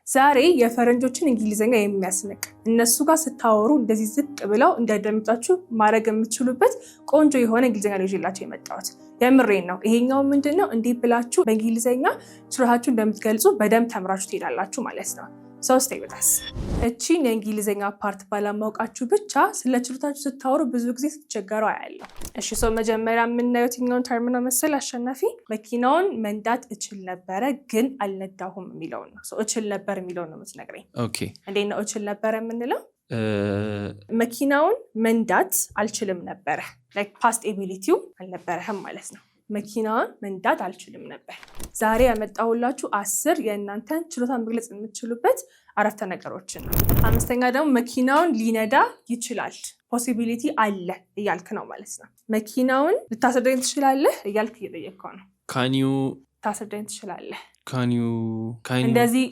ዛሬ የፈረንጆችን እንግሊዘኛ የሚያስነቅ እነሱ ጋር ስታወሩ እንደዚህ ዝቅ ብለው እንዲያዳምጣችሁ ማድረግ የምትችሉበት ቆንጆ የሆነ እንግሊዘኛ ነው ይዤላችሁ የመጣሁት። የምሬን ነው። ይሄኛው ምንድነው እንዲህ ብላችሁ በእንግሊዘኛ ችሎታችሁ እንደምትገልጹ በደንብ ተምራችሁ ትሄዳላችሁ ማለት ነው። ሶስት ይበታስ እቺን የእንግሊዘኛ ፓርት ባላማውቃችሁ ብቻ ስለ ችሎታችሁ ስታወሩ ብዙ ጊዜ ስትቸገሩ አያለሁ። እሺ መጀመሪያ የምናየው የትኛውን ተርም ነው መሰል አሸናፊ? መኪናውን መንዳት እችል ነበረ ግን አልነዳሁም የሚለውን ነው። እችል ነበር የሚለውን ነው የምትነግረኝ። ኦኬ እንዴት ነው እችል ነበር የምንለው? መኪናውን መንዳት አልችልም ነበረ፣ ላይክ ፓስት ኤቢሊቲው አልነበረህም ማለት ነው። መኪናውን መንዳት አልችልም ነበር። ዛሬ ያመጣሁላችሁ 10 የእናንተን ችሎታ መግለጽ የምትችሉበት አረፍተ ነገሮችን ነው። አምስተኛ ደግሞ መኪናውን ሊነዳ ይችላል፣ ፖሲቢሊቲ አለ እያልክ ነው ማለት ነው። መኪናውን ልታስረዳኝ ትችላለህ እያልክ እየጠየቅከው ነው። ታስረዳኝ ትችላለህ? እንደዚህ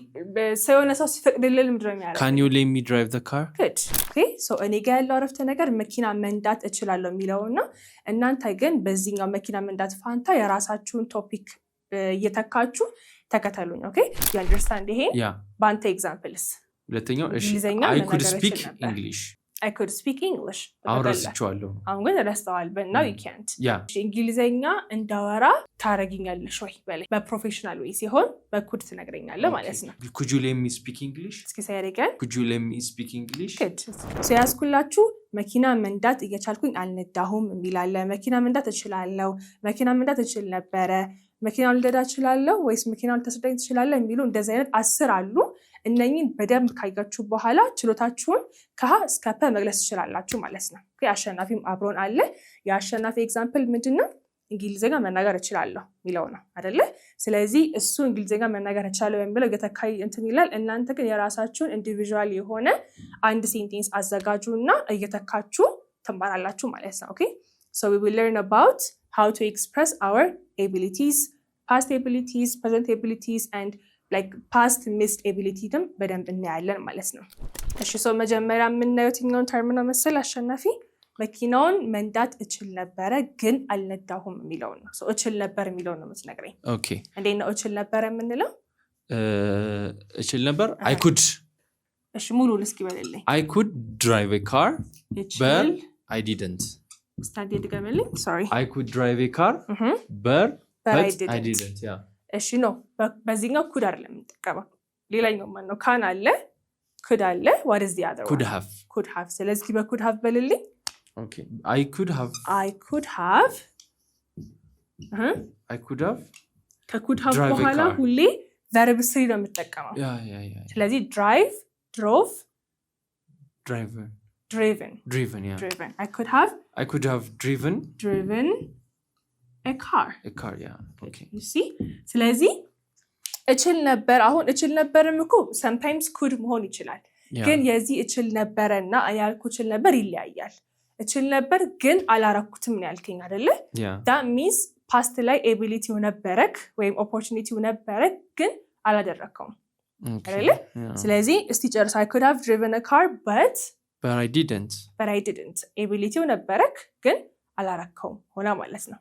የሆነ ሰው ሲፈቅድልህ ምንድን ነው የሚያደርገው? Can you let me drive the car? Good. Okay. So እኔ ጋር ያለው አረፍተ ነገር መኪና መንዳት እችላለሁ የሚለውና እናንተ ግን በዚህኛው መኪና መንዳት ፋንታ የራሳችሁን ቶፒክ እየተካችሁ ተከተሉኝ። ኦኬ? You understand ይሄ? በአንተ ኤግዛምፕልስ? ሁለተኛው እሺ I could speak English. I could speak English. አውራስቻለሁ። አሁን ግን ረስተዋል። but now you can't. እንግሊዘኛ እንዳወራ ታረጊኛለሽ ወይ በላይ በፕሮፌሽናል ወይ ሲሆን በኩድ ትነግረኛለህ ማለት ነው። Could you let me speak English? እስኪ ሳይረጋል Could you let me speak English? Good. So ያስኩላችሁ መኪና መንዳት እየቻልኩኝ አልነዳሁም የሚላለ፣ መኪና መንዳት እችላለሁ፣ መኪና መንዳት እችል ነበረ፣ መኪናውን ልነዳ እችላለሁ ወይስ መኪናውን ልታስረዳኝ ትችላለህ የሚሉ እንደዚህ አይነት 10 አሉ። እነኚህን በደንብ ካያችሁ በኋላ ችሎታችሁን ከሀ እስከ ፐ መግለጽ ትችላላችሁ ማለት ነው። አሸናፊም አብሮን አለ። የአሸናፊ ኤግዛምፕል ምንድነው? እንግሊዘኛ መናገር እችላለሁ የሚለው ነው አይደለ? ስለዚህ እሱ እንግሊዘኛ መናገር እችላለሁ የሚለው የተካይ እንትን ይላል። እናንተ ግን የራሳችሁን ኢንዲቪዥዋል የሆነ አንድ ሴንቴንስ አዘጋጁና እየተካችሁ ትማራላችሁ ማለት ነው። ኦኬ so we will learn about how to express our abilities, past abilities, present abilities and like past missed ability them በደንብ እናያለን ማለት ነው። እሺ መጀመሪያ የምናየው የትኛውን ተርም ነው መሰል አሸናፊ? መኪናውን መንዳት እችል ነበረ ግን አልነዳሁም የሚለውን ነው። እችል ነበር የሚለውን ነው የምትነግረኝ። ኦኬ እንዴት ነው እችል ነበር የምንለው? እችል ነበር I could። እሺ ሙሉን እስኪ በልልኝ። I could drive a car but I didn't። ስታንድ ድገምልኝ። sorry I could drive a car but I didn't። ያ እሺ ነው በዚህኛው ኩድ አይደለም የምንጠቀመው። ሌላኛው ማን ነው? ካን አለ፣ ኩድ አለ። what is the other one? could have። ስለዚህ በኩድ have በልልኝ። okay I could have ከኩድ have በኋላ ሁሌ verb 3 ነው የምትጠቀመው። ያ ስለዚህ drive፣ drove፣ driven yeah I could have driven a car yeah okay you see ስለዚህ እችል ነበር። አሁን እችል ነበርም እኮ sometimes could መሆን ይችላል ግን የዚህ እችል ነበርና ያልኩ እችል ነበር ይለያያል። እችል ነበር ግን አላረኩትም ነው ያልከኝ አይደለ? that means past ላይ ability ነበረክ ወይም opportunity ነበረክ ግን አላደረከውም አይደለ? ስለዚህ እስቲ ጨርስ። I could have driven a car but I didn't ability ነበረክ ግን አላረከውም ሆነ ማለት ነው።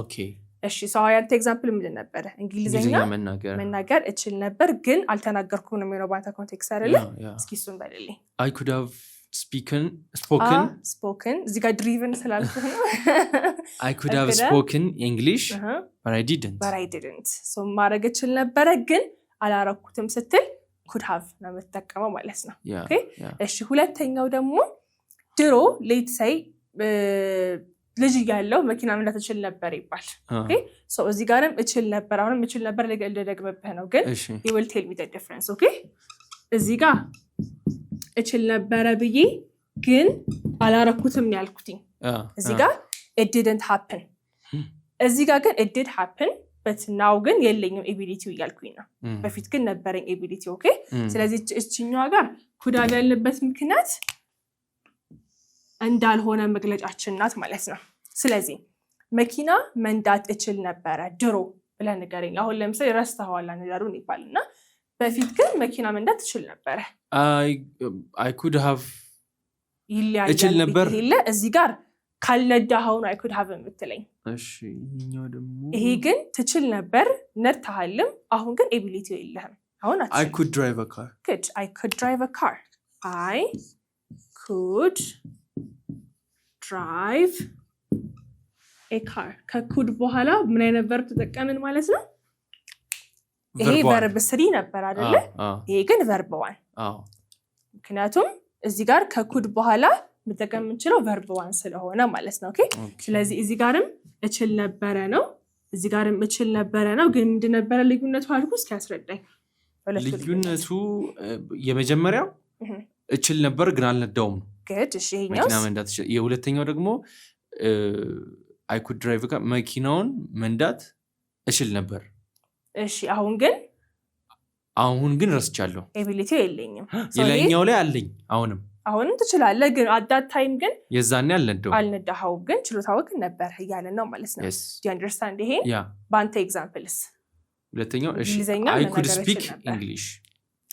okay እሺ ያንተ ኤግዛምፕል ምንድን ነበር? እንግሊዘኛ መናገር እችል ነበር ግን አልተናገርኩም ነው የሚለው ባንተ ኮንቴክስት አይደለ? እስኪ እሱን በልልኝ። I could have spoken እዚህ ጋር driven ስላልኩህ ነው። I could have spoken English but I didn't so ማድረግ እችል ነበረ ግን አላረኩትም ስትል could have ነው የምትጠቀመው ማለት ነው። ኦኬ እሺ ሁለተኛው ደግሞ ድሮ ሌት ሳይ ልጅ ያለው መኪና መንዳት እችል ነበር ይባል። ኦኬ ሶ እዚህ ጋርም እችል ነበር አሁንም እችል ነበር ለደግመብህ ነው ግን you will tell me the difference። ኦኬ እዚህ ጋር እችል ነበር ብዬ ግን አላረኩትም ነው ያልኩትኝ። እዚህ ጋር it didn't happen እዚህ ጋር ግን it did happen but now ግን የለኝም ኤቢሊቲው እያልኩኝ ነው። በፊት ግን ነበረኝ ኤቢሊቲ። ኦኬ ስለዚህ እቺኛዋ ጋር ኩድ have ያለበት ምክንያት እንዳልሆነ መግለጫችን ናት ማለት ነው። ስለዚህ መኪና መንዳት እችል ነበረ ድሮ ብለህ ንገረኝ። አሁን ለምሳሌ ረስተኸዋል ነገሩን ይባልና በፊት ግን መኪና መንዳት እችል ነበረ። I could have እችል ነበር እዚህ ጋር ካልነዳኸው ነው I could have የምትለኝ። እሺ ይሄኛው ደግሞ ይሄ ግን ትችል ነበር ነድተሃልም አሁን ግን ኤቢሊቲው የለህም። አሁን I could drive a car. Good. I could drive a car. I could drive a car. ከኩድ በኋላ ምን አይነት verb ተጠቀምን ማለት ነው? ይሄ verb 3 ነበር አይደለ? ይሄ ግን verb 1. ምክንያቱም እዚህ ጋር ከኩድ በኋላ መጠቀም የምንችለው verb 1 ስለሆነ ማለት ነው። ኦኬ ስለዚህ እዚህ ጋርም እችል ነበረ ነው እዚህ ጋርም እችል ነበረ ነው ግን ምንድን ነበረ ልዩነቱ አልኩ እስኪ ያስረዳኝ። ልዩነቱ የመጀመሪያው እችል ነበር ግን አልነዳውም። good እሺ ይሄኛው መኪና መንዳት የሁለተኛው ደግሞ I could drive a car መኪናውን መንዳት እችል ነበር። እሺ አሁን ግን ረስቻለሁ ኤቢሊቲ የለኝም። የላይኛው ላይ አለኝ አሁንም ትችላለህ ግን at that time ግን የዛኔ አልነዳኸው ግን ችሎታው ግን ነበር እያለን ነው ማለት ነው። do you understand ይሄ ባንተ ኤግዛምፕልስ? ሁለተኛው እሺ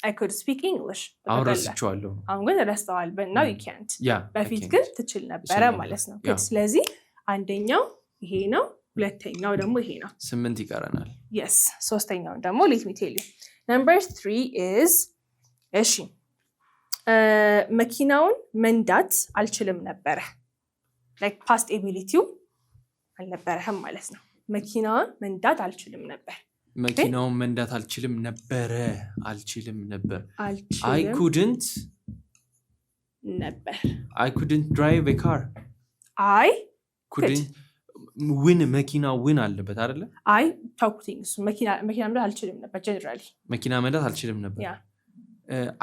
I could speak English አሁን ረስቻለሁ። አሁን ግን ረስተዋል but now you can't በፊት ግን ትችል ነበረ ማለት ነው። ስለዚህ አንደኛው ይሄ ነው ሁለተኛው ደግሞ ይሄ ነው። 8 ይቀረናል። yes ሶስተኛው ደግሞ let me tell you number 3 is እሺ መኪናውን መንዳት አልችልም ነበረ like past ability አልነበረህም ማለት ነው። መኪናውን መንዳት አልችልም ነበር። መኪናውን መንዳት አልችልም ነበር I couldn't ነበር I couldn't drive a car I couldn't win መኪና win አለበት አይደለ? I talking እሱ መኪና መንዳት አልችልም ነበር generally መኪና መንዳት አልችልም ነበር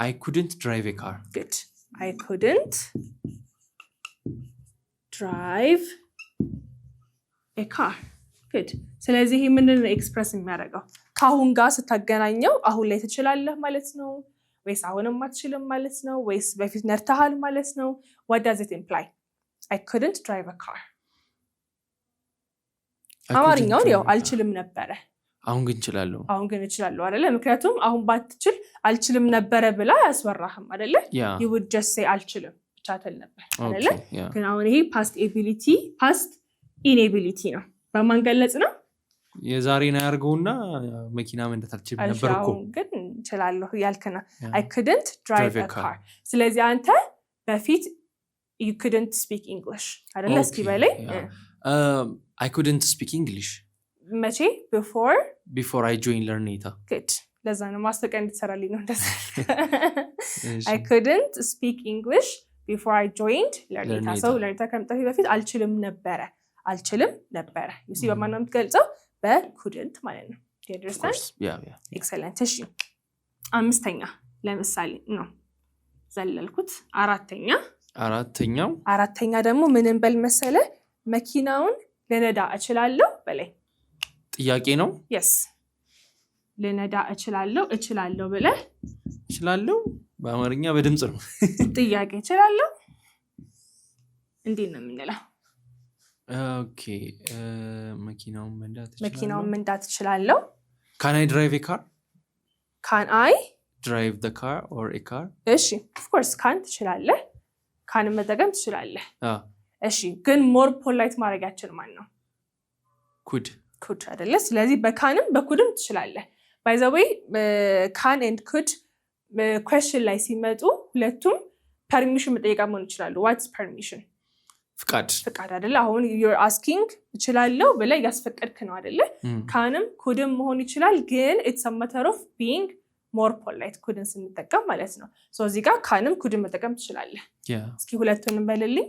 I couldn't drive a car. good I couldn't drive a car. good ስለዚህ ይሄ ምንን ኤክስፕረስ የሚያደርገው ካሁን ጋር ስታገናኘው አሁን ላይ ትችላለህ ማለት ነው ወይስ አሁንም አትችልም ማለት ነው ወይስ በፊት ነርተሃል ማለት ነው? what does it imply? I couldn't drive a car. አማርኛውን ያው አልችልም ነበረ አሁን ግን እችላለሁ አይደለ? ምክንያቱም አሁን ባትችል አልችልም ነበረ ብላ ያስወራህም አይደለ? you would just say አልችልም ብቻ ተል ነበር አይደለ? ግን አሁን ይሄ past ability past inability ነው። በማን ገለጽ ነው? የዛሬን ያርገውና መኪና መንዳት አልችልም ነበር እኮ ግን እችላለሁ ያልከና I couldn't drive a car. ስለዚህ አንተ በፊት you couldn't speak English አይደለ? እስኪ በላይ I couldn't speak English መቼ? before I joined Learneta. good ለዛ ነው ማስተቀ እንድትሰራልኝ ነው እንደዛ I couldn't speak English before I joined Learneta. so Learneta ከመጣሁ በፊት አልችልም ነበረ you see በማን ነው የምትገልጸው? በcouldn't ማለት ነው። do you understand? yeah excellent እሺ አምስተኛ ለምሳሌ ነው ዘለልኩት። አራተኛ ደግሞ ምንን በል መሰለ መኪናውን ልነዳ እችላለሁ በላይ ጥያቄ ነው። yes ልነዳ እችላለሁ ብለህ እችላለሁ በአማርኛ በድምጽ ነው ጥያቄ እችላለሁ እንዴት ነው የምንለው? ኦኬ መኪናውን መንዳት እችላለሁ can I drive a car? can I drive the car or a car? እሺ of course can ትችላለህ can መጠቀም ትችላለህ እሺ ግን ሞር ፖላይት ማድረጋችን ማን ነው? could አይደለ? ስለዚህ በካንም በኩድም ትችላለህ። by the way can and could question ላይ ሲመጡ ሁለቱም ፐርሚሽን መጠየቅ መሆን ይችላሉ። what's permission? ፍቃድ አይደለ? አሁን you're asking እችላለሁ ብለህ ያስፈቀድክ ነው አይደለ? ካንም ኩድም መሆን ይችላል ግን it's a matter of being more polite ኩድን ስንጠቀም ማለት ነው። so እዚህ ጋር ካንም ኩድን መጠቀም ትችላለህ። እስኪ ሁለቱንም በልልኝ።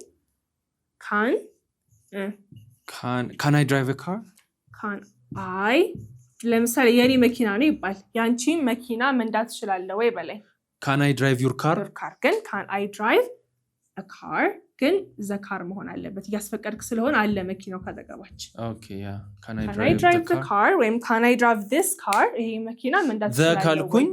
can I drive a car? can I ለምሳሌ የኔ መኪና ነው ይባል ያንቺ መኪና መንዳት ትችላለህ ወይ በላይ can I drive your car? ግን can I drive a car ግን the car መሆን አለበት ያስፈቀድክ ስለሆነ አለ መኪናው ካጠገባች okay can I drive the car ወይም can I drive this car ይሄ መኪና መንዳት ትችላለህ ካልኩኝ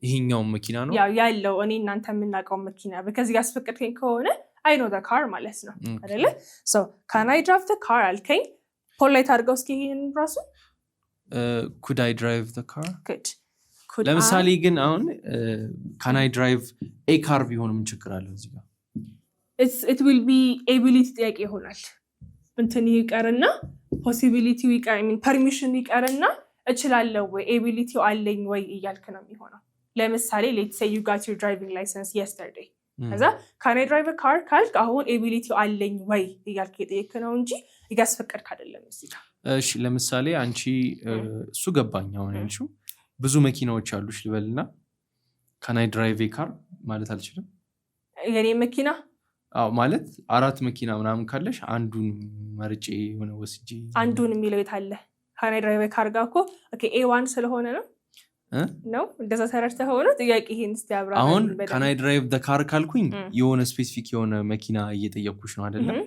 ይሄኛው መኪና ነው ያለው እኔ እናንተ የምናውቀው መኪና በከዚህ ያስፈቀድከኝ ከሆነ I know the car ማለት ነው አይደለ? so can I drive the car አልከኝ ፖላይት አድርገው እስኪ ይሄን ራሱ could I drive the car? good ለምሳሌ ግን አሁን can I drive a car ቢሆን ምን ችግር አለው እዚህ ጋር? it will be ability ጥያቄ ይሆናል። እንትን ይቀርና possibility ይቀር I mean permission ይቀርና እችላለሁ ወይ ኤቢሊቲው አለኝ ወይ እያልክ ነው የሚሆነው። ለምሳሌ let's say you got your driving license yesterday ከዛ can I drive a car ካልክ አሁን ኤቢሊቲው አለኝ ወይ እያልክ የጠየቅ ነው እንጂ እያስፈቀድክ አይደለም እዚህ ጋር። እሺ ለምሳሌ አንቺ እሱ ገባኝ አሁን ያልሽው ብዙ መኪናዎች አሉሽ ልበልና can I drive a car ማለት አልችልም? የኔ መኪና ማለት 4 መኪና ምናምን ካለሽ አንዱን መርጬ ሆነ ወስጄ አንዱን የሚለው የታለ? can I drive a car ጋር እኮ ኦኬ A1 ስለሆነ ነው ነው እንደዛ ተረድተህ ሆኖ ጥያቄ ይሄን እስቲ አብራ አሁን can I drive the car ካልኩኝ የሆነ ስፔሲፊክ የሆነ መኪና እየጠየቅኩሽ ነው አይደለም?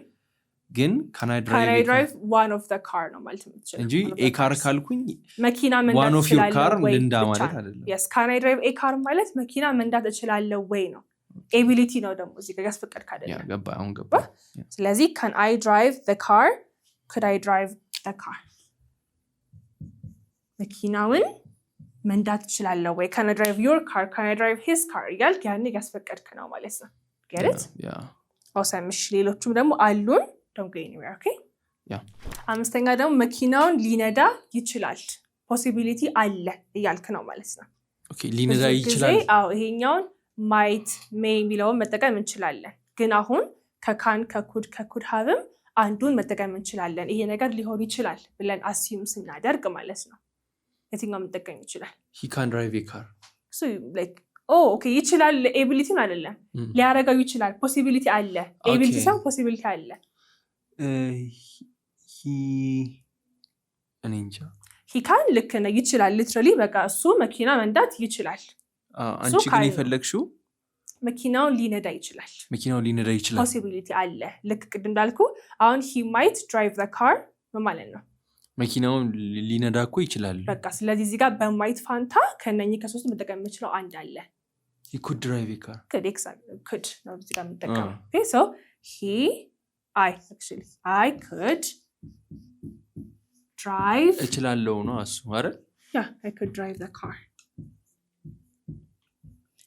ግን can I drive one of the car ነው ማለት ነው እንጂ a car ካልኩኝ መኪና መንዳት one of your car ልንዳ ማለት አይደለም። yes can I drive a car ማለት መኪና መንዳት እችላለሁ ወይ ነው። ኤቢሊቲ ነው ደግሞ እዚህ ጋር ያስፈቀድክ አይደለም። ያ ገባ አሁን ገባ። ስለዚህ can I drive the car could I drive the car መኪናውን መንዳት እችላለሁ ወይ can I drive your car can I drive his car ያልክ ያኔ ያስፈቀድክ ነው ማለት ነው። get it awesome እሺ ሌሎችም ደግሞ አሉን don't go anywhere okay አምስተኛ ደግሞ መኪናውን ሊነዳ ይችላል possibility አለ እያልክ ነው ማለት ነው። okay ሊነዳ ይችላል ይሄኛውን might may የሚለውን መጠቀም እንችላለን። ግን አሁን ከካን ከኩድ ሃቭም አንዱን መጠቀም እንችላለን። ይሄ ነገር ሊሆን ይችላል ብለን assume ስናደርግ ማለት ነው። የትኛው መጠቀም ይችላል? he can drive a car so like okay ይችላል ኤቢሊቲን አይደለም ሊያረጋው ይችላል possibility አለ ኤቢሊቲ ሳይሆን possibility አለ he can ልክ ነው ይችላል literally በቃ እሱ መኪና መንዳት ይችላል። አንቺ ግን የፈለግሽው መኪናውን ሊነዳ ይችላል possibility አለ ልክ ቅድም እንዳልኩ አሁን he might drive the car ማለት ነው መኪናውን ሊነዳ እኮ ይችላል በቃ ስለዚህ እዚህ ጋር በማይት ፋንታ ከነኚህ ከሶስት መጠቀም የምችለው አንድ አለ he could drive a car could ነው እዚህ ጋር መጠቀም okay so I could drive እችላለሁ ነው እሱ አይደል yeah I could drive the car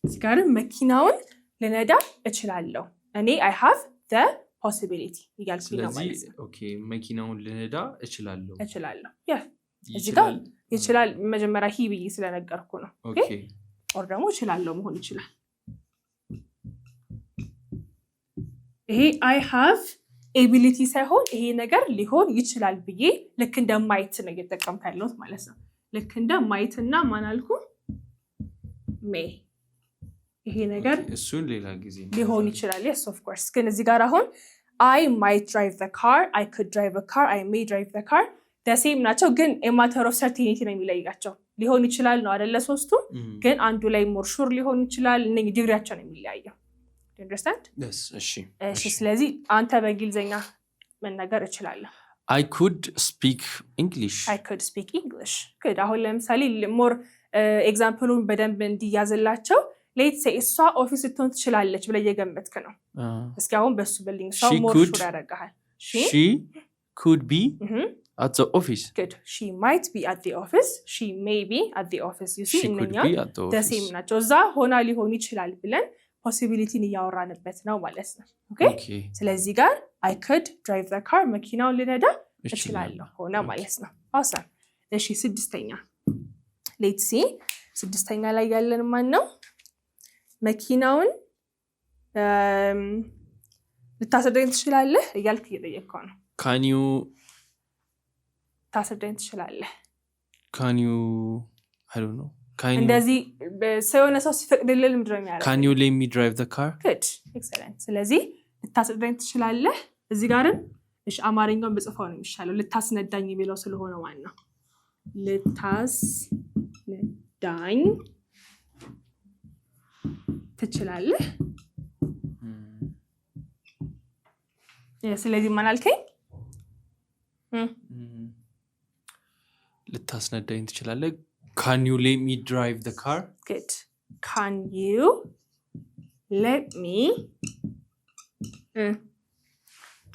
እዚህ ጋር መኪናውን ልነዳ እችላለሁ እኔ I have the possibility ይጋልኩኝ ነው ማለት ነው። ኦኬ መኪናውን ልነዳ እችላለሁ ያ እዚህ ጋር ይችላል መጀመሪያ ሂ ብዬ ስለነገርኩ ነው። ኦኬ ኦር ደግሞ እችላለሁ መሆን ይችላል። ይሄ I have ability ሳይሆን ይሄ ነገር ሊሆን ይችላል ብዬ ልክ እንደ ማይት ነው እየተጠቀምኩ ያለሁት ማለት ነው። ልክ እንደ ማይት እና ማን አልኩ may ይሄ ነገር እሱን ሌላ ጊዜ ሊሆን ይችላል yes of course ግን እዚህ ጋር አሁን I might drive the car I could drive a car I may drive the car the same ናቸው ግን a matter of certainty ነው የሚለያቸው ሊሆን ይችላል ነው አይደለ ሶስቱ ግን አንዱ ላይ more sure ሊሆን ይችላል እነዚህ ዲግሪያቸው ነው የሚለያየው you understand yes እሺ ስለዚህ አንተ በእንግሊዘኛ መናገር እችላለሁ I could speak English good አሁን ለምሳሌ more ኤግዛምፕሉን በደንብ እንዲያዝላቸው let's say እሷ ኦፊስ ልትሆን ትችላለች ብለህ እየገመትክ ነው እስኪ አሁን በሱ በልኝ ሰው more sure ያደርጋል she could be at the office good she might be at the office she may be at the office you see እነኛ the same ናቸው እዛ ሆና ሊሆን ይችላል ብለን possibility እያወራንበት ነው ማለት ነው okay ስለዚህ ጋር I could drive the car መኪናውን ልነዳ እችላለሁ ሆነ ማለት ነው awesome እሺ ስድስተኛ let's see ስድስተኛ ላይ ያለን ማን ነው መኪናውን ልታስረዳኝ ትችላለህ እያልክ እየጠየቅከው ነው can you ታስረዳኝ ትችላለህ can you I don't know እንደዚህ ሰውነ ሰው ሲፈቅድልህ ምንድን ነው የሚያደርገው can you let me drive the car good excellent ስለዚህ ልታስረዳኝ ትችላለህ እዚህ ጋርም እሺ አማርኛውን በጽፈው ነው የሚሻለው ልታስነዳኝ የሚለው ስለሆነ ማለት ነው ልታስነዳኝ ትችላለህ ስለዚህ ማን አልከኝ ልታስነዳኝ ትችላለህ can you let me drive the car good can you let me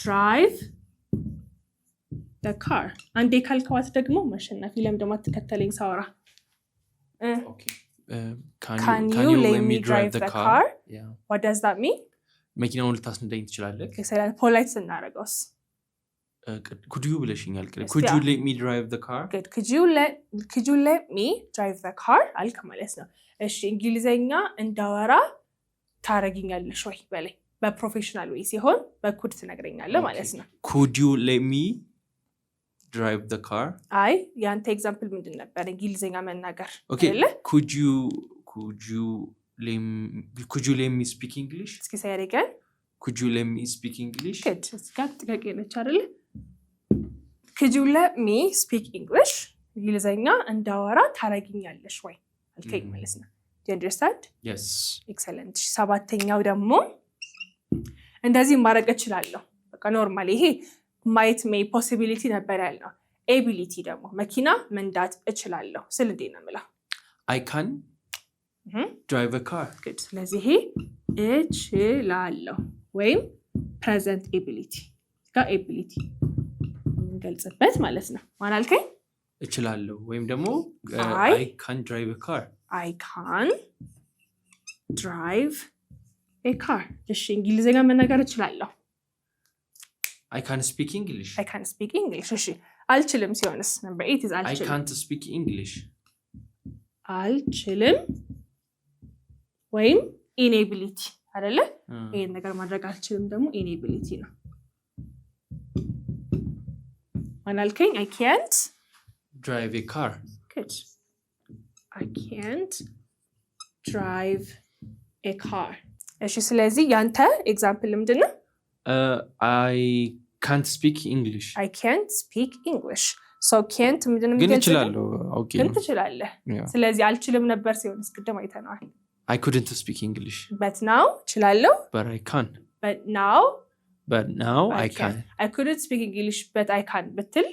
drive the car አንዴ ካልከዋት ደግሞ ማሸነፍ ይለም ደግሞ ተከተለኝ ሳወራ okay can you let me drive the car yeah what does that mean መኪናውን ልታስነዳኝ ትችላለህ okay so ፖላይት ስናደርገውስ could you ብለሽኛል could you let me drive the car good could you let me drive the car አልክ ማለት ነው እሺ እንግሊዘኛ እንዳወራ ታረጋኛለሽ ወይ በላይ በፕሮፌሽናል ወይ ሲሆን በኩድ ትነግረኛለህ ማለት ነው could you let me drive the car አይ ያንተ ኤግዛምፕል ምንድን ነበር እንግሊዘኛ መናገር አይደለ could you let me speak English እስኪ say it again could you let me speak English good እስካት ጥቂት ነች አይደለ could you let me speak English እንግሊዘኛ እንዳወራ ታረጋኛለሽ ወይ አልከኝ ማለት ነው do you understand yes excellent ሰባተኛው ደግሞ እንደዚህ ማድረግ እችላለሁ በቃ ኖርማሊ ይሄ might may possibility ነበር ያለው ability ደግሞ መኪና መንዳት እችላለሁ ስል እንዴ ነው የምለው I can drive a car good ስለዚህ እችላለሁ ወይም present ability ጋር ability እንገልጽበት ማለት ነው ማን አልከኝ እችላለሁ ወይም ደግሞ I can drive a car I can drive a car እሺ እንግሊዘኛ መናገር እችላለሁ I can speak English I can speak English እሺ አልችልም ሲሆንስ number 8 is አልችልም I can't speak English አልችልም ወይም inability አይደለ ይሄን ነገር ማድረግ አልችልም ደግሞ inability ነው ማን አልከኝ I can't drive a car good I can't drive a car እሺ ስለዚህ ያንተ ኤግዛምፕል ምንድነው I can't speak English I can't speak English so can't ምንድነው ግን እችላለሁ ኦኬ ግን ትችላለህ ስለዚህ አልችልም ነበር ሲሆንስ ቅድም አይተናል I couldn't speak English but now እችላለሁ but I can but now I can I couldn't speak English but I can ብትል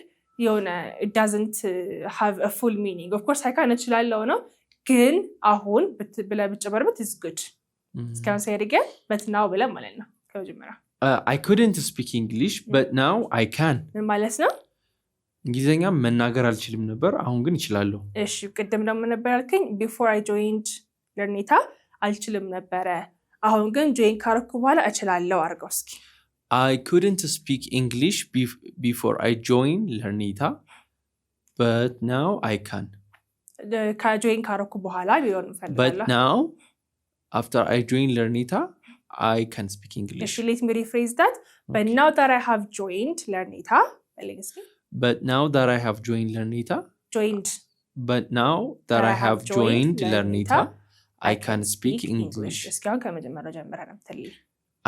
የሆነ it doesn't have a full meaning of course I can እችላለሁ ነው ግን አሁን ብለ ብጨመርበት is good እስካሁን say it again but now ብለ ማለት ነው ከመጀመሪያ I couldn't speak English but now I can ምን ማለት ነው እንግሊዘኛ መናገር አልችልም ነበር አሁን ግን እችላለሁ እሺ ቅድም ደግሞ ነበር ያልከኝ before I joined ለርኒታ አልችልም ነበር አሁን ግን join ካረኩ በኋላ እችላለሁ አርገው እስኪ I couldn't speak English before I joined Lernita, but now I can. ከጆይን ካረኩ በኋላ ቢሆን ፈልጋለሁ. But now, after I joined Lernita, I can speak English. Let me rephrase that. Okay. But now that I have joined Lernita, but now that I have joined Lernita, but now that I have joined Lernita, I can speak English.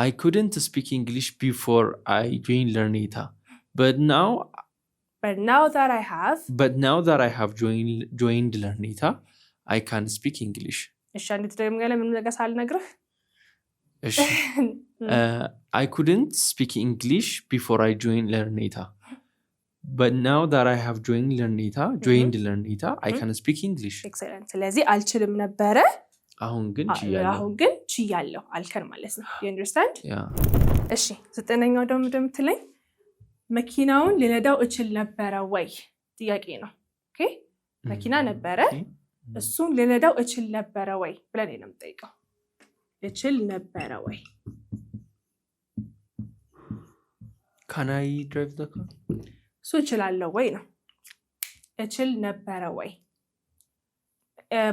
I couldn't speak English before I joined Lernita, but now that I have joined Lernita, I can speak English. I couldn't speak English before I joined Lernita, but now that I have joined Lernita, I can speak English. Excellent. ስለዚህ አልችልም ነበረ አሁን ግን ችያለሁ አልከን ማለት ነው. You understand? Yeah. እሺ ዘጠነኛው ደግሞ እንደምትለኝ መኪናውን ልነዳው እችል ነበረ ወይ ጥያቄ ነው. ኦኬ መኪና ነበረ እሱን ልነዳው እችል ነበረ ወይ ብለን ነው የምጠይቀው. እችል ነበረ ወይ Can I drive the car? እሱ እችላለሁ ወይ ነው. እችል ነበረ ወይ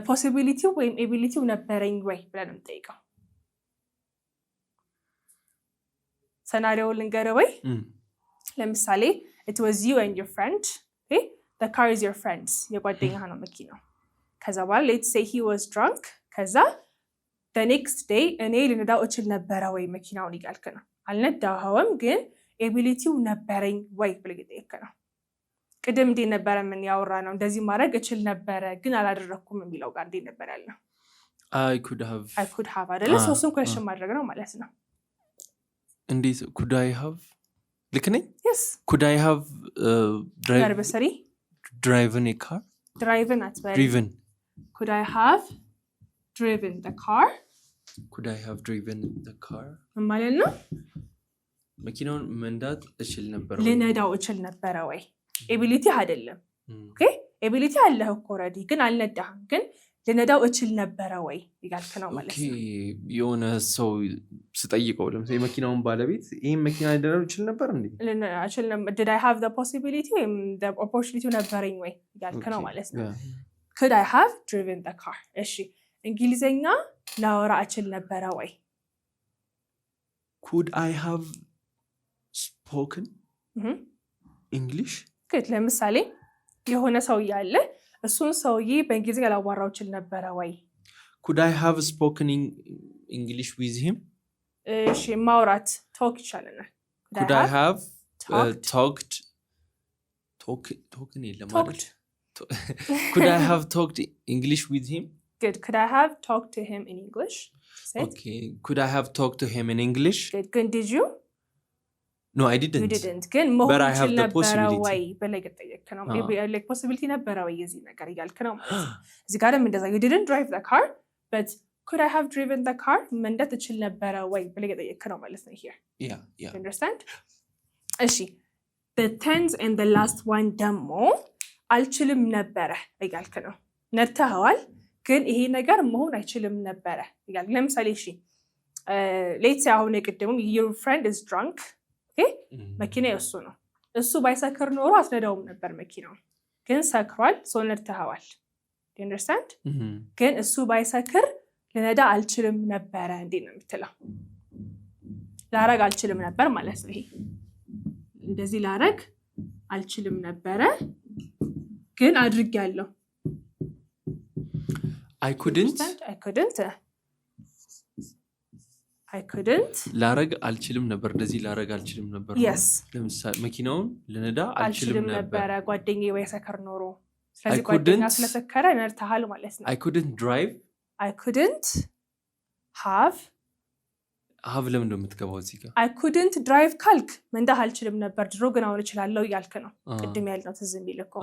possibility ወይም ability ነበረኝ ወይ ብለን እንጠይቀው. ሰናሪዮውን ልንገረው ወይ ለምሳሌ it was you and your friend, okay? The car is your friend's የጓደኛህ ነው መኪናው. ከዛ በኋላ let's say he was drunk. ከዛ the next day እኔ ልነዳው እችል ነበረ ወይ መኪናውን ይጋልክ ነው. አልነዳኸውም ግን ability ነበረኝ ወይ ብለህ ጠይቀህ ነው. ቅድም እንዴ ነበር ምን ያወራ ነው እንደዚህ ማድረግ እችል ነበረ ግን አላደረኩም የሚለው ጋር እንዴ ነበር ያለው I could have አይደለ ሶስቱም question ማድረግ ነው ማለት ነው እንዴት could I have ልክ ነኝ yes could I have driven a car could I have driven the car ማለት ነው መኪናውን መንዳት እችል ነበር ልነዳው እችል ነበረ ወይ ability አይደለም ኦኬ ability አለህ እኮ already ግን አልነዳህም ግን ልነዳው እችል ነበረ ወይ ይጋልክ ነው ማለት ነው ኦኬ የሆነ ሰው ስጠይቀው ለምሳሌ የመኪናውን ባለቤት ይሄን መኪና ሊነዳው ይችል ነበር እንዴ? Did I have the possibility ወይም the opportunity ነበረኝ ወይ ያልክ ነው ማለት ነው። Could I have driven the car? እሺ እንግሊዘኛ ላወራ እችል ነበረ ወይ? Could I have spoken English? Good. ለምሳሌ የሆነ ሰውዬ አለ እሱን ሰውዬ በእንግሊዝኛ ላዋራው እችል ነበረ ወይ? Could I have spoken English with him? እሺ ማውራት talk ይቻላል። Could I have talked የለም ማለት Could I have talked English with him? Good. Could I have talked to him in English? Okay. Could I have talked to him in English? Good. Did you? No, I didn't. You didn't. Good. But I have the possibility. Like possibility ነበረ ወይ የዚህ ነገር እያልክ ነው ማለት ነው። እዚህ ጋርም እንደዛ you didn't drive the car, but could I have driven the car? መንዳት እችል ነበረ ወይ ብለህ እየጠየቅክ ነው ማለት ነው here. Yeah. You understand? እሺ the tenth and the last one ደግሞ አልችልም ነበረ እያልክ ነው። ነድተኸዋል ግን ይሄ ነገር መሆን አይችልም ነበረ እያልክ ለምሳሌ እሺ let's say አሁን የቅድሙ your friend is drunk. መኪና እሱ ነው እሱ ባይሰክር ኖሮ አትነዳውም ነበር መኪናው ግን ሰክሯል ሰው ነድተኸዋል you understand ግን እሱ ባይሰክር ልነዳ አልችልም ነበረ እንዴ ነው የምትለው ላረግ አልችልም ነበር ማለት ነው ይሄ እንደዚህ ላረግ አልችልም ነበረ ግን አድርጌያለሁ I couldn't ላረግ አልችልም ነበር እንደዚህ ላረግ አልችልም ነበር ለምሳሌ መኪናውን ልነዳ አልችልም ነበር ጓደኛዬ ባይሰክር ኖሮ ስለዚህ ጓደኛ ስለሰከረ ነድተሃል ማለት ነው I couldn't drive I couldn't have ለምን እንደምትገባው እዚህ ጋር I couldn't drive ካልክ መንዳት አልችልም ነበር ድሮ ግን አሁን እችላለሁ እያልክ ነው ቅድም ያልነው ትዝ የሚል እኮ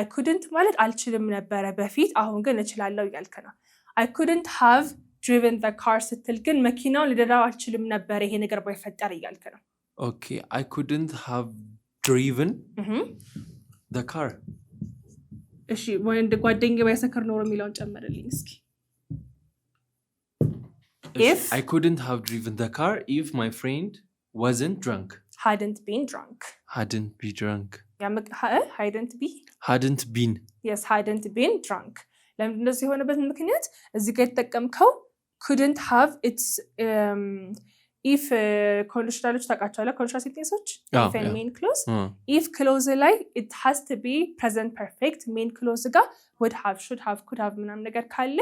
I couldn't ማለት አልችልም ነበረ በፊት አሁን ግን እችላለሁ እያልክ ነው I couldn't have driven the car ስትል ግን መኪናውን ልነዳው አልችልም ነበር ይሄ ነገር ባይፈጠር እያልክ ነው Okay, I couldn't have driven the car እሺ ወንድ ጓደኛዬ ባይሰክር ኖሮ የሚለውን ጨምርልኝ እስኪ If I couldn't have driven the car if my friend wasn't drunk. Hadn't been drunk. Hadn't been drunk. Hadn't been. Yes, hadn't been drunk. ለምን እንደዚህ የሆነበት ምክንያት እዚህ ጋር የተጠቀምከው couldn't have it's if conditionaloች ታውቃቸዋለህ conditional sentences if and main clause if clause ላይ it has to be present perfect main clause ጋር would have should have could have ምናምን ነገር ካለ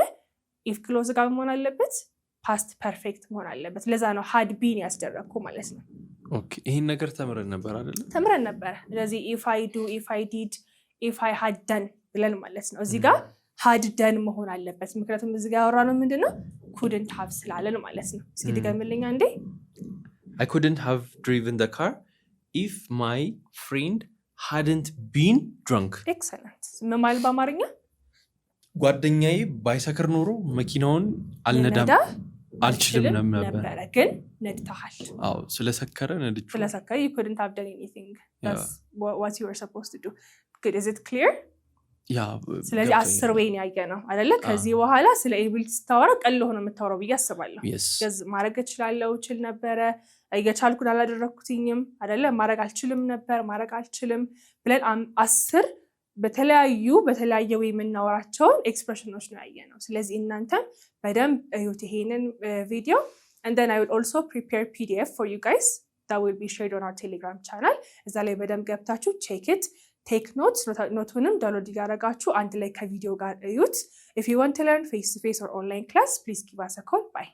if clause ጋር መሆን አለበት past perfect መሆን አለበት ለዛ ነው had been ያስደረኩ ማለት ነው ኦኬ ይሄን ነገር ተምረን ነበር አይደል ተምረን ነበር ስለዚህ if I do if I did if I had done ብለን ማለት ነው እዚህ ጋር had done መሆን አለበት ምክንያቱም እዚህ ጋር ያወራነው ምንድነው couldn't have ስላለን ማለት ነው እስኪ ድገምልኝ አንዴ I couldn't have driven the car if my friend hadn't been drunk excellent ምን ማለት በአማርኛ ጓደኛዬ ባይሰክር ኖሮ መኪናውን አልነዳም አልችልም ነበር ግን ነድተሃል አዎ ስለሰከረ you couldn't have done anything that's what you were supposed to do good is it clear ስለዚህ 10 ወይ ነው ያየነው አይደለ ከዚህ በኋላ ስለ ኤቢሊቲ ስታወራ ቀልሎ ሆነ የምታወራው ብዬ አስባለሁ ማድረግ እችላለሁ እችል ነበረ እየቻልኩ አላደረኩትኝም አይደለ ማድረግ አልችልም ነበር ማድረግ አልችልም ብለን 10 በተለያየ ወይ የምናወራቸውን ኤክስፕሬሽኖች ነው ያየነው ስለዚህ እናንተም በደንብ እዩት ይሄንን ቪዲዮ and then I will also prepare PDF for you guys that will be shared on our Telegram channel እዛ ላይ በደንብ ገብታችሁ check it take notes ኖቱንም ዳውንሎድ ያደርጋችሁ አንድ ላይ ከቪዲዮ ጋር እዩት if you want to learn face to face or online class please give us a call bye